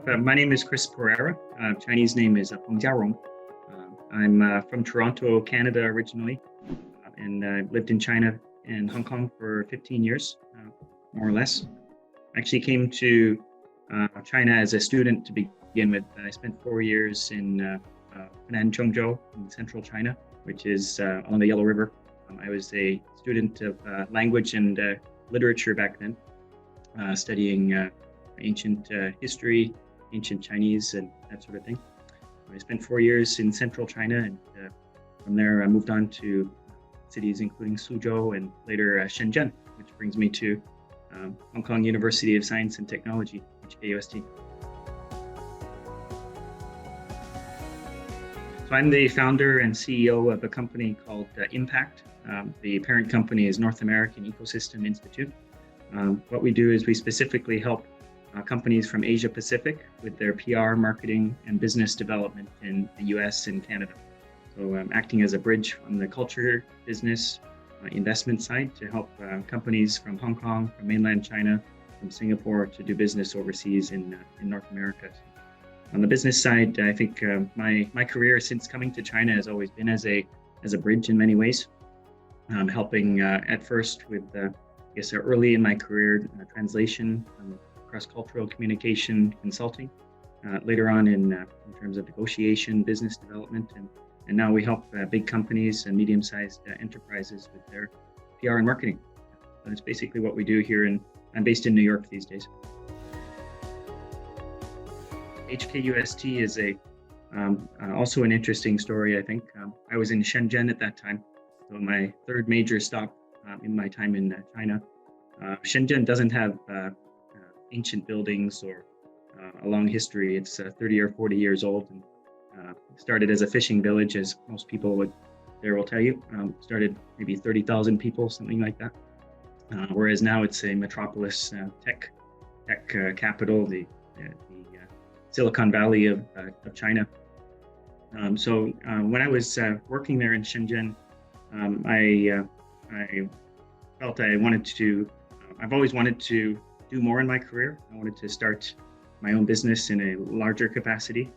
My name is Chris Pereira. Chinese name is Peng Jiarong. I'm from Toronto, Canada originally, and I've lived in China and Hong Kong for 15 years, more or less. I actually came to China as a student to begin with. I spent 4 years in Henan, Chengzhou in central China, which is on the Yellow River. I was a student of language and literature back then, studying ancient history, ancient Chinese, and that sort of thing. I spent 4 years in central China, and from there I moved on to cities including Suzhou and later Shenzhen, which brings me to Hong Kong University of Science and Technology, HKUST. So I'm the founder and CEO of a company called Impact. The parent company is North American Ecosystem Institute. What we do is we specifically help companies from Asia Pacific with their PR, marketing, and business development in the US and Canada. So I'm acting as a bridge on the culture, business, investment side to help companies from Hong Kong, from mainland China, from Singapore to do business overseas in North America. On the business side, I think my career since coming to China has always been as a bridge in many ways, helping at first with, early in my career, translation, cross-cultural communication, consulting. Later on in terms of negotiation, business development, and now we help big companies and medium-sized enterprises with their PR and marketing. That's basically what we do here. I'm based in New York these days. HKUST is also an interesting story, I think. I was in Shenzhen at that time, so my third major stop in my time in China. Shenzhen doesn't have ancient buildings or a long history. It's 30 or 40 years old, and started as a fishing village, as most people will tell you. Started maybe 30,000 people, something like that. Whereas now it's a metropolis, tech capital, the Silicon Valley of China. So when I was working there in Shenzhen, I felt I've always wanted to do more in my career. I wanted to start my own business in a larger capacity.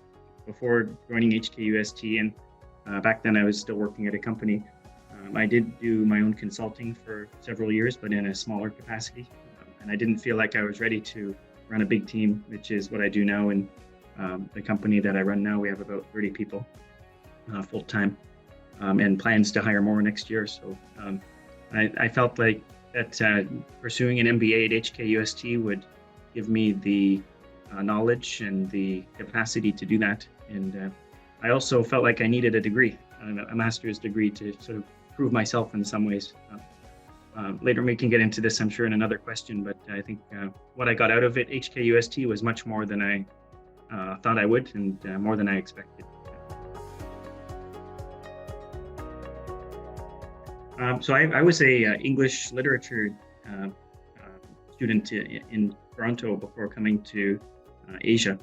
Before joining HKUST, and back then I was still working at a company, I did do my own consulting for several years, but in a smaller capacity. And I didn't feel like I was ready to run a big team, which is what I do now. And the company that I run now, we have about 30 people full-time, and plans to hire more next year. So I felt like that pursuing an MBA at HKUST would give me the knowledge and the capacity to do that. And I also felt like I needed a degree, a master's degree, to sort of prove myself in some ways. Later we can get into this, I'm sure, in another question, but I think what I got out of it, HKUST, was much more than I thought I would, and more than I expected. So I was a English literature student in Toronto before coming to Asia.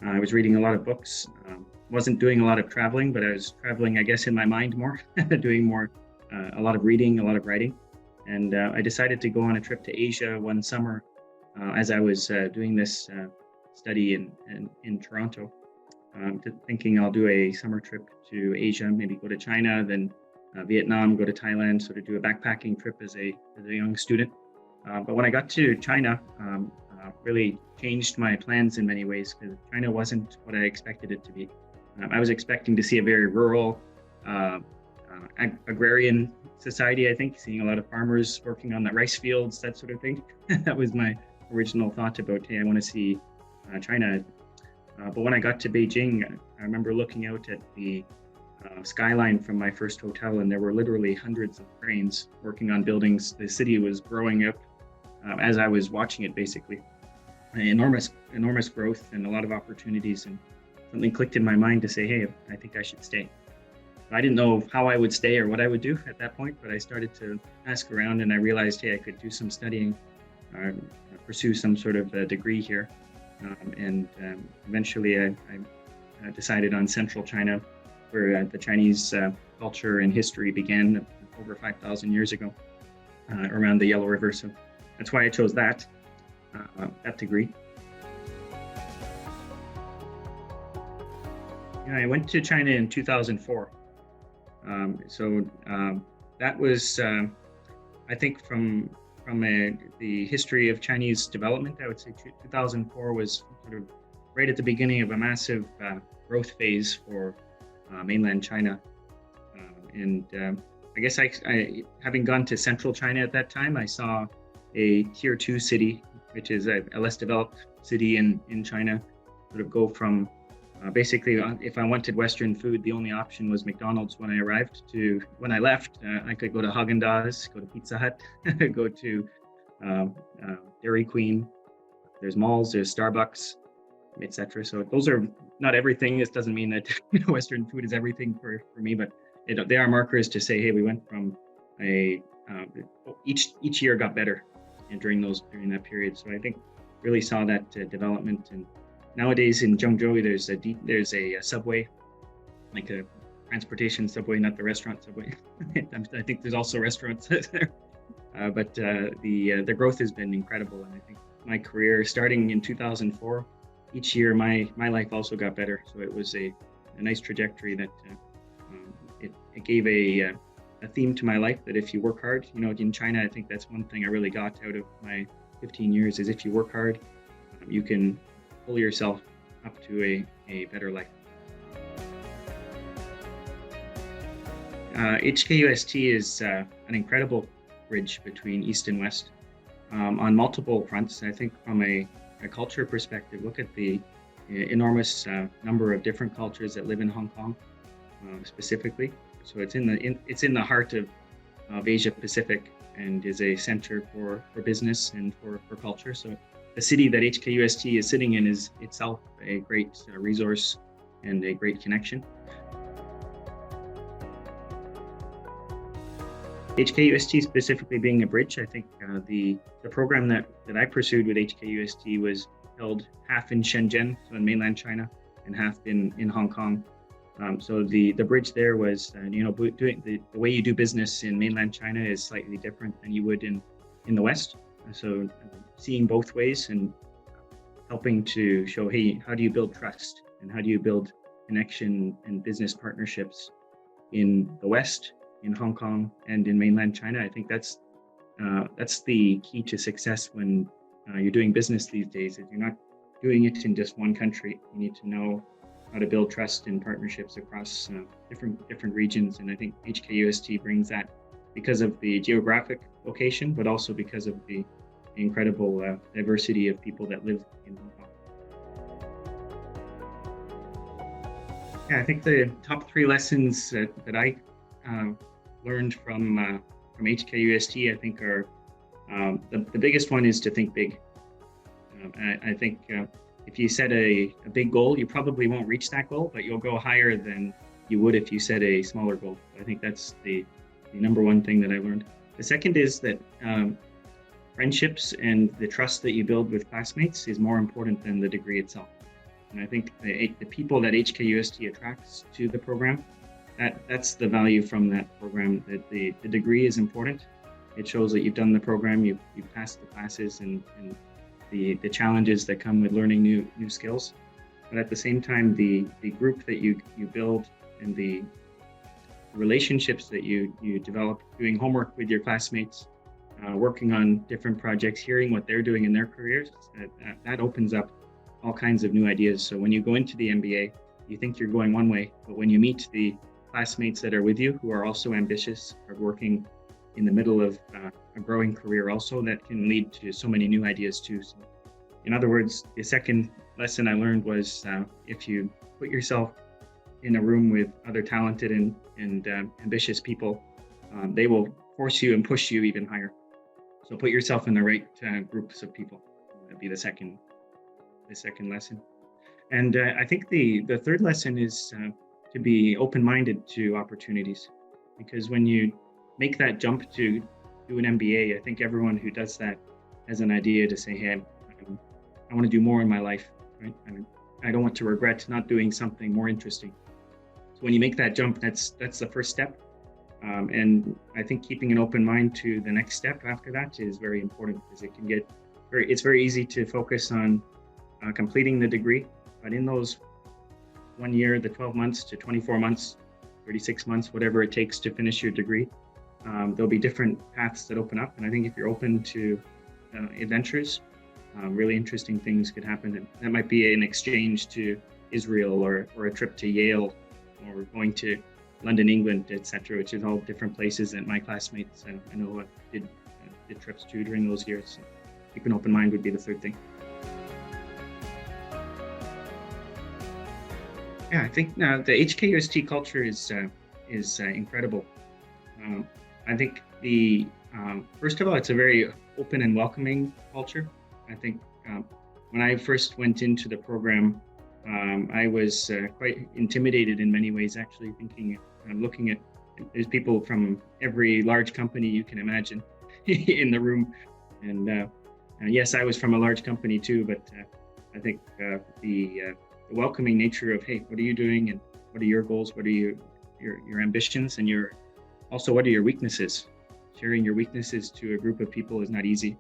I was reading a lot of books, wasn't doing a lot of traveling, but I was traveling, I guess, in my mind more, doing more, a lot of reading, a lot of writing. And I decided to go on a trip to Asia one summer as I was doing this study in Toronto, thinking I'll do a summer trip to Asia, maybe go to China, then Vietnam, go to Thailand, sort of do a backpacking trip as a young student. But when I got to China, really changed my plans in many ways, because China wasn't what I expected it to be. I was expecting to see a very rural, agrarian society, I think, seeing a lot of farmers working on the rice fields, that sort of thing. That was my original thought about, hey, I want to see China. But when I got to Beijing, I remember looking out at the skyline from my first hotel, and there were literally hundreds of cranes working on buildings. The city was growing up as I was watching it, basically. Enormous growth and a lot of opportunities, and something clicked in my mind to say, hey, I think I should stay. I didn't know how I would stay or what I would do at that point, but I started to ask around, and I realized, hey, I could do some studying, pursue some sort of degree here. And eventually I decided on central China, where the Chinese culture and history began over 5,000 years ago, around the Yellow River. So that's why I chose that degree. Yeah, I went to China in 2004. That was, I think, the history of Chinese development. I would say 2004 was sort of right at the beginning of a massive growth phase for mainland China. I guess having gone to central China at that time, I saw a tier two city, which is a less developed city in China, sort of go from basically, if I wanted Western food, the only option was McDonald's when I arrived. To when I left, I could go to Haagen-Dazs, go to Pizza Hut, go to uh, Dairy Queen. There's malls, there's Starbucks, etc. So those are not everything. This doesn't mean that Western food is everything for me, but they are markers to say, hey, we went from each year got better, and during that period. So I think really saw that development. And nowadays in Zhengzhou, there's a subway, like a transportation subway, not the restaurant subway. I think there's also restaurants there. But the growth has been incredible, and I think my career starting in 2004, each year my life also got better. So it was a nice trajectory that it gave a theme to my life, that if you work hard, in China, I think that's one thing I really got out of my 15 years is if you work hard, you can pull yourself up to a better life. HKUST is an incredible bridge between East and West on multiple fronts. I think from a culture perspective, look at the enormous number of different cultures that live in Hong Kong specifically. So it's in the heart of Asia Pacific, and is a center for business and for culture. So the city that HKUST is sitting in is itself a great resource and a great connection. HKUST specifically being a bridge, I think the program that I pursued with HKUST was held half in Shenzhen, so in mainland China, and half in Hong Kong. So the bridge there was, doing the way you do business in mainland China is slightly different than you would in the West. So seeing both ways and helping to show, hey, how do you build trust and how do you build connection and business partnerships in the West, in Hong Kong, and in mainland China. I think that's the key to success when you're doing business these days. Is you're not doing it in just one country. You need to know how to build trust and partnerships across different regions. And I think HKUST brings that because of the geographic location, but also because of the incredible diversity of people that live in Hong Kong. Yeah, I think the top three lessons that I learned from HKUST, I think are the biggest one is to think big. I think if you set a big goal, you probably won't reach that goal, but you'll go higher than you would if you set a smaller goal. I think that's the number one thing that I learned. The second is that friendships and the trust that you build with classmates is more important than the degree itself. And I think the people that HKUST attracts to the program, that's the value from that program. That the degree is important. It shows that you've done the program, you've passed the classes and the challenges that come with learning new skills. But at the same time, the group that you build and the relationships that you develop, doing homework with your classmates, working on different projects, hearing what they're doing in their careers, that opens up all kinds of new ideas. So when you go into the MBA, you think you're going one way, but when you meet the classmates that are with you who are also ambitious, are working in the middle of a growing career also, that can lead to so many new ideas too. So in other words, the second lesson I learned was if you put yourself in a room with other talented and ambitious people, they will force you and push you even higher. So put yourself in the right groups of people. That'd be the second lesson. And I think the third lesson is to be open-minded to opportunities, because when you make that jump to do an MBA, I think everyone who does that has an idea to say, hey, I want to do more in my life, right? I don't want to regret not doing something more interesting. So when you make that jump, that's the first step. And I think keeping an open mind to the next step after that is very important, because it's very easy to focus on completing the degree, but in those 1 year, the 12 months to 24 months, 36 months, whatever it takes to finish your degree. There'll be different paths that open up. And I think if you're open to adventures, really interesting things could happen. And that might be an exchange to Israel or a trip to Yale or going to London, England, etc., which is all different places that my classmates I know did trips to during those years. So keep an open mind would be the third thing. Yeah, I think now the HKUST culture is incredible. I think first of all, it's a very open and welcoming culture. I think when I first went into the program, I was quite intimidated in many ways, actually looking at, there's people from every large company you can imagine in the room. And yes, I was from a large company too, but I think the welcoming nature of, hey, what are you doing? And what are your goals? What are your ambitions? And also, what are your weaknesses? Sharing your weaknesses to a group of people is not easy,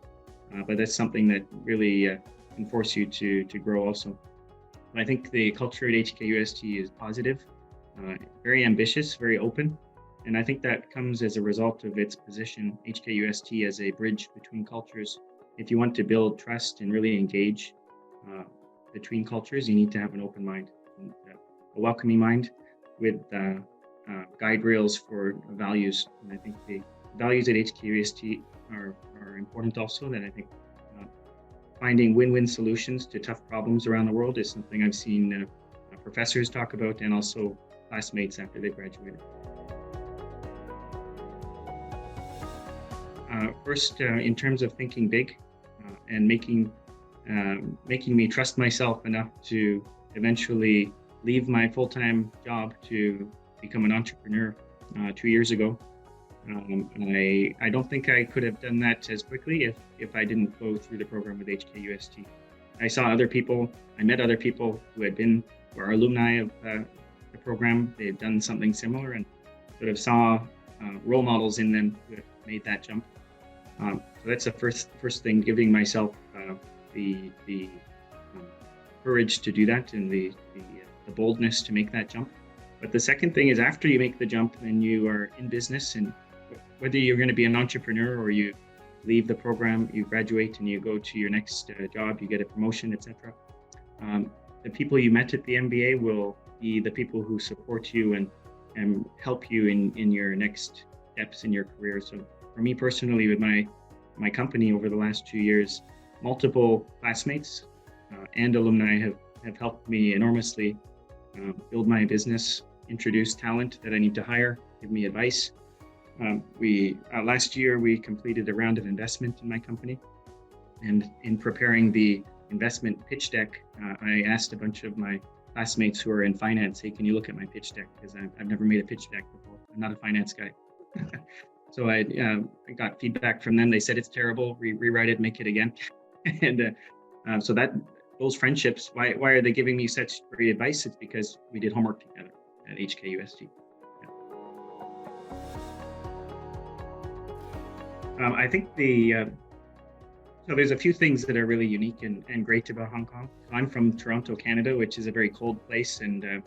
but that's something that really can force you to grow also. I think the culture at HKUST is positive, very ambitious, very open. And I think that comes as a result of its position, HKUST, as a bridge between cultures. If you want to build trust and really engage between cultures, you need to have an open mind, and a welcoming mind with guide rails for values. And I think the values at HKUST are important also, that I think finding win-win solutions to tough problems around the world is something I've seen professors talk about, and also classmates after they graduated. First, in terms of thinking big and making me trust myself enough to eventually leave my full-time job to become an entrepreneur 2 years ago. I don't think I could have done that as quickly if I didn't go through the program with HKUST. I saw other people, I met other people who were alumni of the program. They had done something similar, and sort of saw role models in them who had made that jump. So that's the first thing, giving myself the courage to do that, and the boldness to make that jump. But the second thing is, after you make the jump and you are in business, and whether you're going to be an entrepreneur or you leave the program, you graduate and you go to your next job, you get a promotion, etc. The people you met at the MBA will be the people who support you and help you in your next steps in your career. So for me personally, with my company over the last 2 years, multiple classmates and alumni have helped me enormously build my business, introduce talent that I need to hire, give me advice. Last year, we completed a round of investment in my company. And in preparing the investment pitch deck, I asked a bunch of my classmates who are in finance, hey, can you look at my pitch deck? Because I've never made a pitch deck before. I'm not a finance guy. So I got feedback from them. They said it's terrible, rewrite it, make it again. And so those friendships, why are they giving me such great advice? It's because we did homework together at HKUST. I think so there's a few things that are really unique and great about Hong Kong. I'm from Toronto, Canada, which is a very cold place, and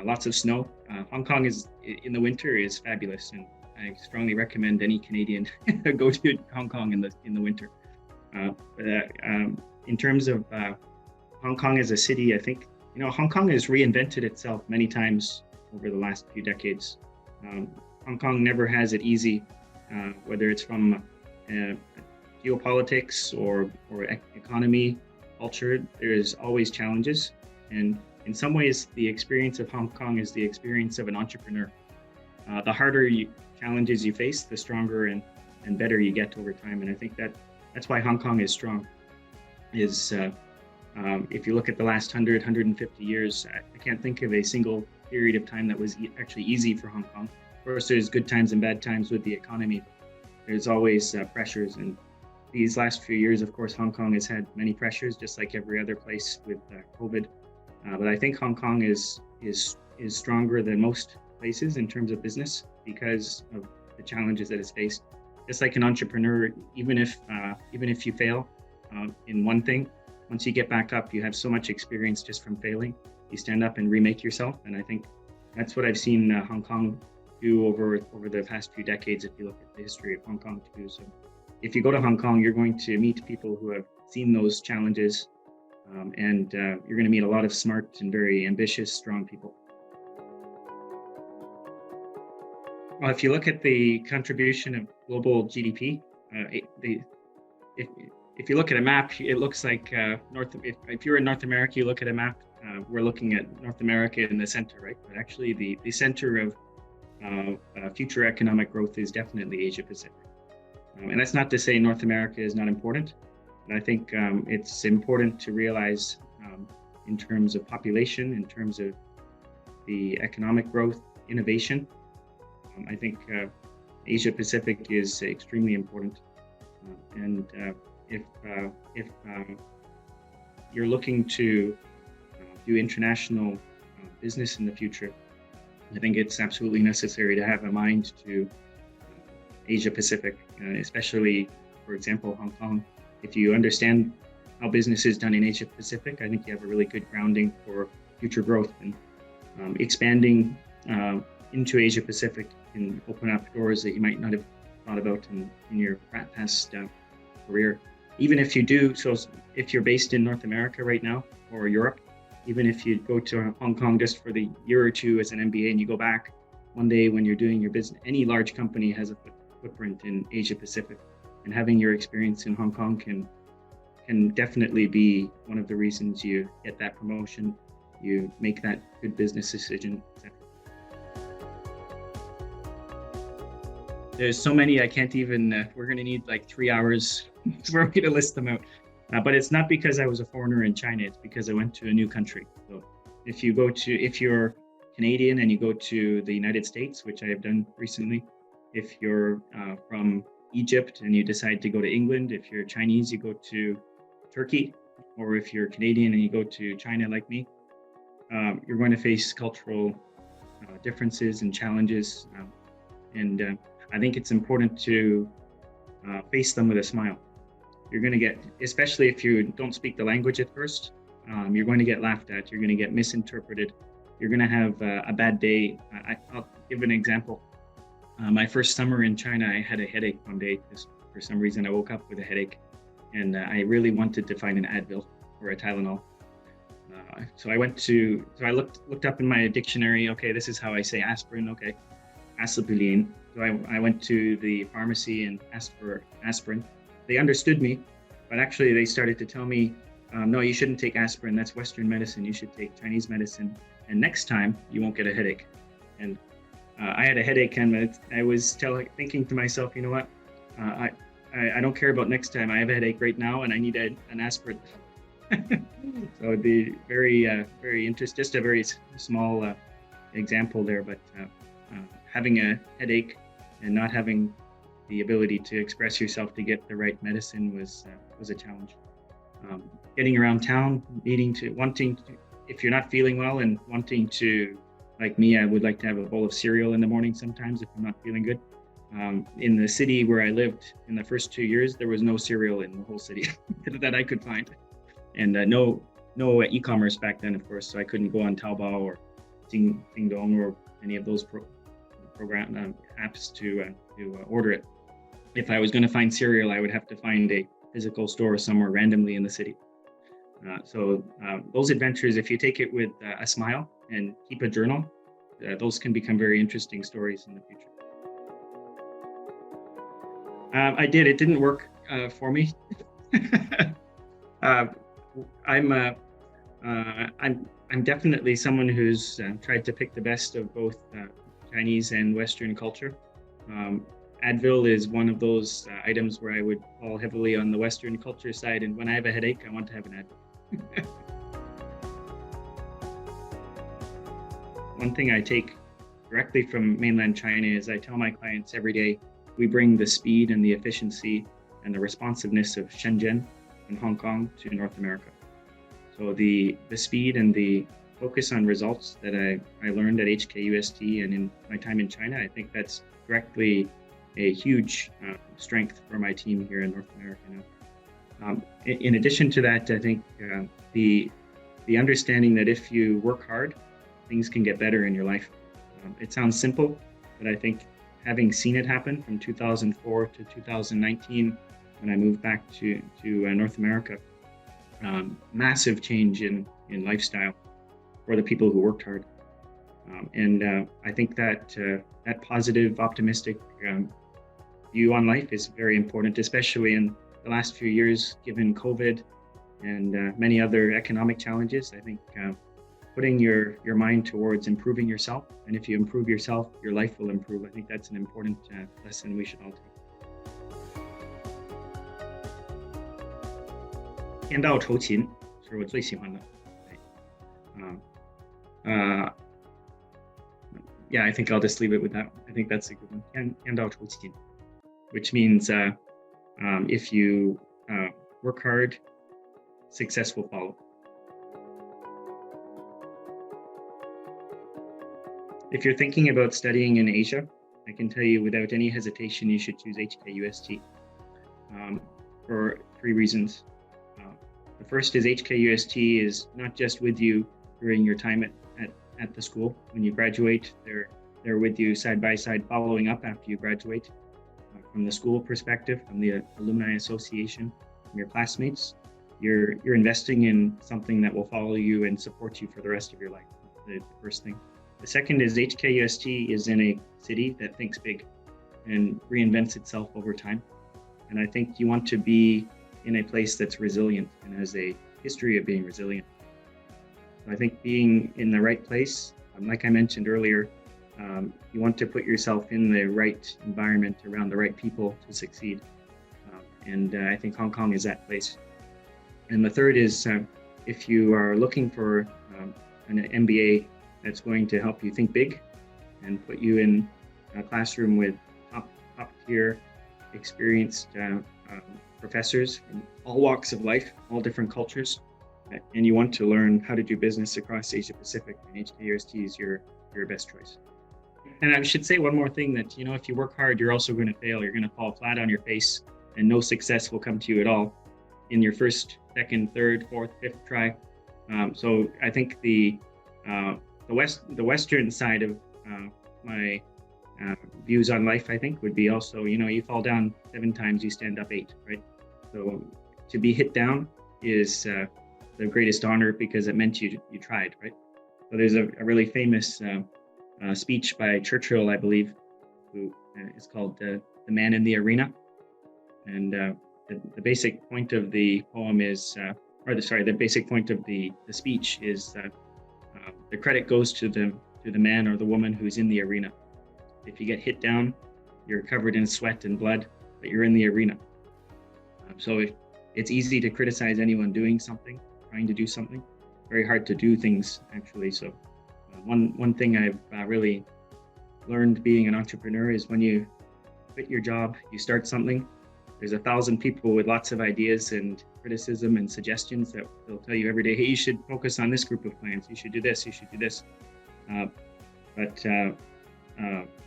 lots of snow. Hong Kong in the winter is fabulous, and I strongly recommend any Canadian go to Hong Kong in the winter. In terms of Hong Kong as a city, I think Hong Kong has reinvented itself many times over the last few decades. Hong Kong never has it easy. Whether it's from geopolitics or economy, culture, there is always challenges. And in some ways, the experience of Hong Kong is the experience of an entrepreneur. The harder challenges you face, the stronger and better you get over time. And I think that's why Hong Kong is strong. If you look at the last 150 years, I can't think of a single period of time that was actually easy for Hong Kong. Of course, there's good times and bad times with the economy. There's always pressures, and these last few years, of course, Hong Kong has had many pressures, just like every other place with COVID. But I think Hong Kong is stronger than most places in terms of business because of the challenges that it's faced. Just like an entrepreneur, even if you fail in one thing, once you get back up, you have so much experience just from failing you stand up and remake yourself. And I think that's what I've seen Hong Kong do over the past few decades. If you look at the history of Hong Kong too, so if you go to Hong Kong, you're going to meet people who have seen those challenges, and you're going to meet a lot of smart and very ambitious, strong people. Well, if you look at the contribution of global GDP, if you look at a map, it looks like if you're in North America, you look at a map, we're looking at North America in the center, right? But actually the center of future economic growth is definitely Asia Pacific. And that's not to say North America is not important, but I think it's important to realize in terms of population, in terms of the economic growth, innovation, I think Asia Pacific is extremely important. And if you're looking to do international business in the future, I think it's absolutely necessary to have a mind to Asia Pacific, especially, for example, Hong Kong. If you understand how business is done in Asia Pacific, I think you have a really good grounding for future growth. And expanding into Asia Pacific can open up doors that you might not have thought about in your past career. Even if you do, so if you're based in North America right now or Europe, even if you go to Hong Kong just for the year or two as an MBA and you go back one day when you're doing your business, any large company has a footprint in Asia Pacific, and having your experience in Hong Kong can definitely be one of the reasons you get that promotion, you make that good business decision, etc. There's so many, I can't even, we're going to need like 3 hours for me to list them out. But it's not because I was a foreigner in China, it's because I went to a new country. So if you're Canadian and you go to the United States, which I have done recently, if you're from Egypt and you decide to go to England, if you're Chinese, you go to Turkey, or if you're Canadian and you go to China like me, you're going to face cultural differences and challenges. And I think it's important to face them with a smile. You're going to get, especially if you don't speak the language at first, you're going to get laughed at, you're going to get misinterpreted, you're going to have a bad day. I'll give an example. My first summer in China, I had a headache one day. For some reason, I woke up with a headache, and I really wanted to find an Advil or a Tylenol. So I looked up in my dictionary, okay, this is how I say aspirin, okay, acetylene. So I went to the pharmacy and asked for aspirin. They understood me, but actually they started to tell me, no, you shouldn't take aspirin. That's Western medicine. You should take Chinese medicine. And next time you won't get a headache. And I had a headache, and I was thinking to myself, you know what? I don't care about next time. I have a headache right now, and I need an aspirin. So the very interesting, just a very small example there, but having a headache and not having the ability to express yourself to get the right medicine was a challenge. Getting around town, wanting to, if you're not feeling well and wanting to, like me, I would like to have a bowl of cereal in the morning sometimes if I'm not feeling good. In the city where I lived in the first 2 years, there was no cereal in the whole city that I could find. And no e-commerce back then, of course, so I couldn't go on Taobao or Dingdong or any of those program apps to order it. If I was going to find cereal, I would have to find a physical store somewhere randomly in the city. So those adventures, if you take it with a smile and keep a journal, those can become very interesting stories in the future. I did. It didn't work for me. I'm definitely someone who's tried to pick the best of both Chinese and Western culture. Advil is one of those items where I would fall heavily on the Western culture side, and when I have a headache, I want to have an Advil. One thing I take directly from mainland China is I tell my clients every day, we bring the speed and the efficiency and the responsiveness of Shenzhen and Hong Kong to North America. So the speed and the focus on results that I learned at HKUST and in my time in China, I think that's directly a huge strength for my team here in North America now. In addition to that, I think the the understanding that if you work hard, things can get better in your life. It sounds simple, but I think having seen it happen from 2004 to 2019, when I moved back to North America, massive change in lifestyle for the people who worked hard. I think that that positive, optimistic view on life is very important, especially in the last few years, given COVID and many other economic challenges. I think putting your mind towards improving yourself, and if you improve yourself, your life will improve. I think that's an important lesson we should all take. 天道酬勤是我最喜欢的。Yeah, I think I'll just leave it with that. I think that's a good one. 天道酬勤, which means if you work hard, success will follow. If you're thinking about studying in Asia, I can tell you without any hesitation, you should choose HKUST for 3 reasons. The first is HKUST is not just with you during your time at the school. When you graduate, they're with you side by side, following up after you graduate. From the school perspective, from the alumni association, from your classmates, you're investing in something that will follow you and support you for the rest of your life. The first thing. The second is HKUST is in a city that thinks big and reinvents itself over time. And I think you want to be in a place that's resilient and has a history of being resilient. So I think being in the right place, like I mentioned earlier, you want to put yourself in the right environment around the right people to succeed. And I think Hong Kong is that place. And the third is if you are looking for an MBA that's going to help you think big and put you in a classroom with top tier experienced professors from all walks of life, all different cultures, and you want to learn how to do business across Asia Pacific, and HKUST is your best choice. And I should say one more thing, that if you work hard, you're also going to fail. You're going to fall flat on your face, and no success will come to you at all in your first, second, third, fourth, fifth try. So I think the Western side of my views on life, I think, would be also, you fall down 7 times, you stand up 8, right? So to be hit down is the greatest honor, because it meant you tried, right? So there's a really famous speech by Churchill, I believe, who is called The Man in the Arena. And the basic point of the poem is, the basic point of the speech is the credit goes to the man or the woman who's in the arena. If you get hit down, you're covered in sweat and blood, but you're in the arena. So it's easy to criticize anyone doing something, trying to do something. Very hard to do things, actually. So one thing I've really learned being an entrepreneur is when you quit your job, you start something, there's 1,000 people with lots of ideas and criticism and suggestions that they'll tell you every day, hey, you should focus on this group of clients, you should do this, you should do this. But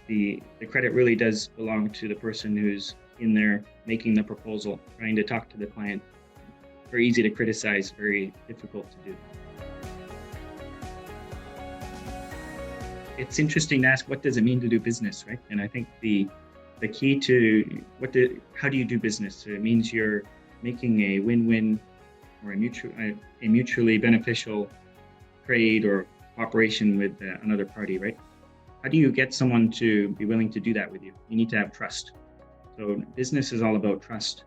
the credit really does belong to the person who's in there making the proposal, trying to talk to the client. Very easy to criticize, very difficult to do. It's interesting to ask, what does it mean to do business, right? And I think the key to how do you do business? So it means you're making a win-win or a mutually beneficial trade or cooperation with another party, right? How do you get someone to be willing to do that with you? You need to have trust. So business is all about trust.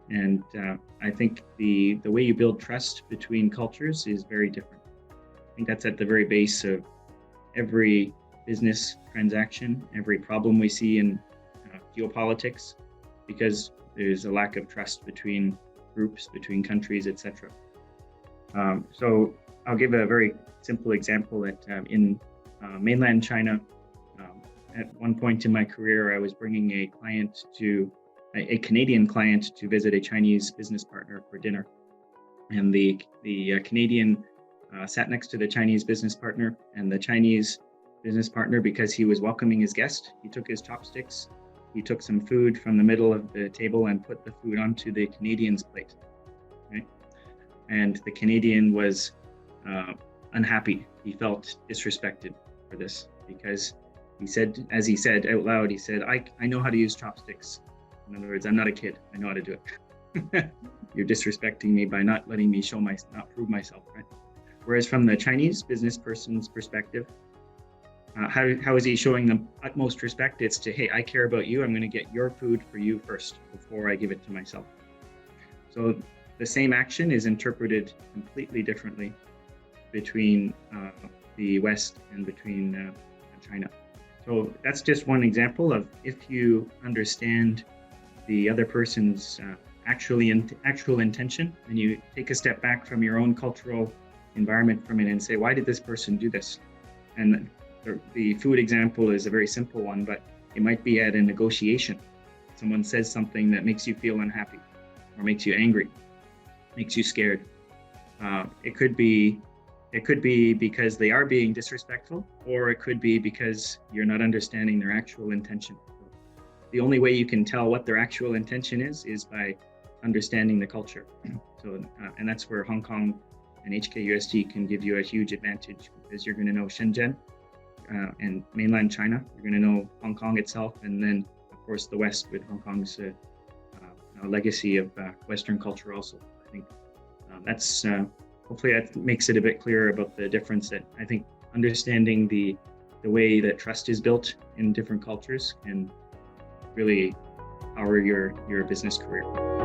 And I think the way you build trust between cultures is very different. I think that's at the very base of every business transaction, every problem we see in geopolitics, because there's a lack of trust between groups, between countries, etc. So I'll give a very simple example that in mainland China, at one point in my career, I was bringing a Canadian client to visit a Chinese business partner for dinner. And the Canadian sat next to the Chinese business partner, and the Chinese business partner, because he was welcoming his guest, he took his chopsticks, he took some food from the middle of the table and put the food onto the Canadian's plate. Right? And the Canadian was unhappy. He felt disrespected for this because he said, as he said out loud, he said, I know how to use chopsticks. In other words, I'm not a kid. I know how to do it. You're disrespecting me by not letting me not prove myself, right? Whereas from the Chinese business person's perspective, how is he showing them utmost respect? It's to, hey, I care about you. I'm going to get your food for you first before I give it to myself. So the same action is interpreted completely differently between the West and between China. So that's just one example of, if you understand the other person's actual intention, and you take a step back from your own cultural environment from it and say, why did this person do this? And the food example is a very simple one, but it might be at a negotiation. Someone says something that makes you feel unhappy, or makes you angry, makes you scared. It could be because they are being disrespectful, or it could be because you're not understanding their actual intention. The only way you can tell what their actual intention is by understanding the culture. So, and that's where Hong Kong and HKUST can give you a huge advantage, because you're going to know Shenzhen and mainland China. You're going to know Hong Kong itself, and then of course the West with Hong Kong's legacy of Western culture also. I think that's hopefully that makes it a bit clearer about the difference. That I think understanding the way that trust is built in different cultures can really power your business career.